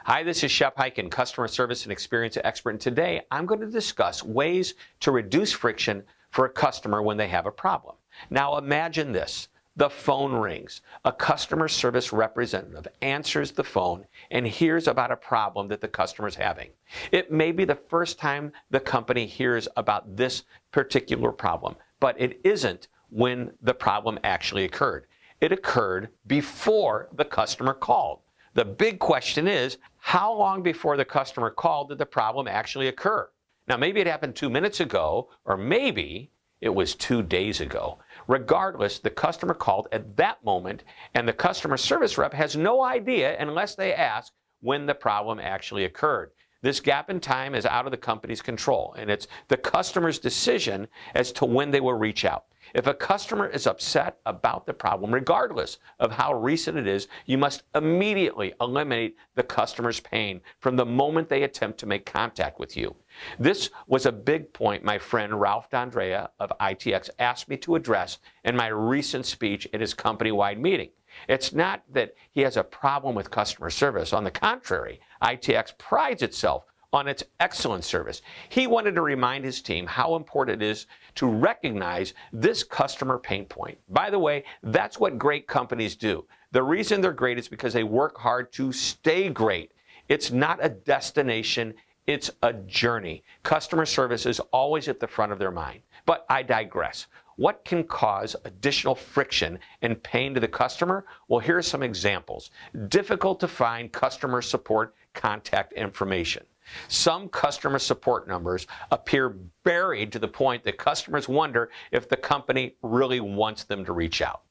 Hi, this is Shep Hyken, customer service and experience expert, and today I'm going to discuss ways to reduce friction for a customer when they have a problem. Now imagine this. The phone rings. A customer service representative answers the phone and hears about a problem that the customer is having. It may be the first time the company hears about this particular problem, but it isn't when the problem actually occurred. It occurred before the customer called. The big question is, how long before the customer called did the problem actually occur? Now, maybe it happened 2 minutes ago, or maybe it was 2 days ago. Regardless, the customer called at that moment, and the customer service rep has no idea unless they ask when the problem actually occurred. This gap in time is out of the company's control, and it's the customer's decision as to when they will reach out. If a customer is upset about the problem, regardless of how recent it is, you must immediately eliminate the customer's pain from the moment they attempt to make contact with you. This was a big point my friend Ralph D'Andrea of ITX asked me to address in my recent speech at his company-wide meeting. It's not that he has a problem with customer service. On the contrary, ITX prides itself on its excellent service. He wanted to remind his team how important it is to recognize this customer pain point. By the way, that's what great companies do. The reason they're great is because they work hard to stay great. It's not a destination, it's a journey. Customer service is always at the front of their mind. But I digress. What can cause additional friction and pain to the customer? Well, here are some examples. Difficult to find customer support contact information. Some customer support numbers appear buried to the point that customers wonder if the company really wants them to reach out.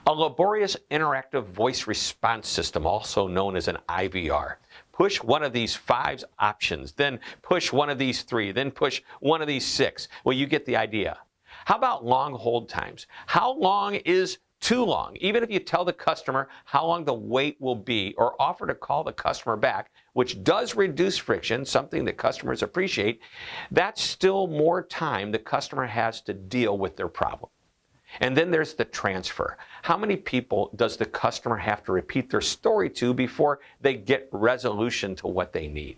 A laborious interactive voice response system, also known as an IVR. Push one of these 5 options, then push one of these 3, then push one of these 6. Well, you get the idea. How about long hold times? How long is too long? Even if you tell the customer how long the wait will be or offer to call the customer back, which does reduce friction, something that customers appreciate, that's still more time the customer has to deal with their problem. And then there's the transfer. How many people does the customer have to repeat their story to before they get resolution to what they need?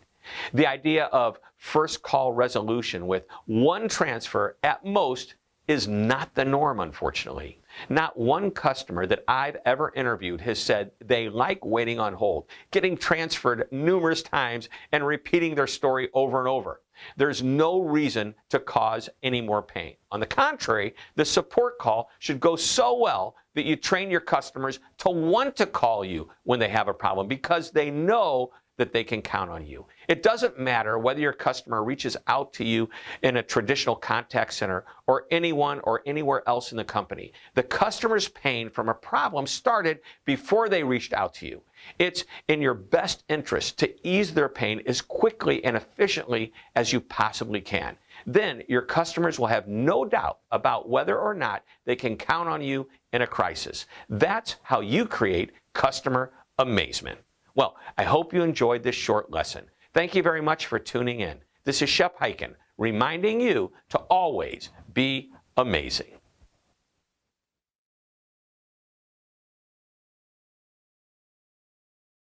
The idea of first call resolution with one transfer at most is not the norm, unfortunately. Not one customer that I've ever interviewed has said they like waiting on hold, getting transferred numerous times and repeating their story over and over. There's no reason to cause any more pain. On the contrary, the support call should go so well that you train your customers to want to call you when they have a problem because they know that they can count on you. It doesn't matter whether your customer reaches out to you in a traditional contact center or anyone or anywhere else in the company. The customer's pain from a problem started before they reached out to you. It's in your best interest to ease their pain as quickly and efficiently as you possibly can. Then your customers will have no doubt about whether or not they can count on you in a crisis. That's how you create customer amazement. Well, I hope you enjoyed this short lesson. Thank you very much for tuning in. This is Shep Hyken, reminding you to always be amazing.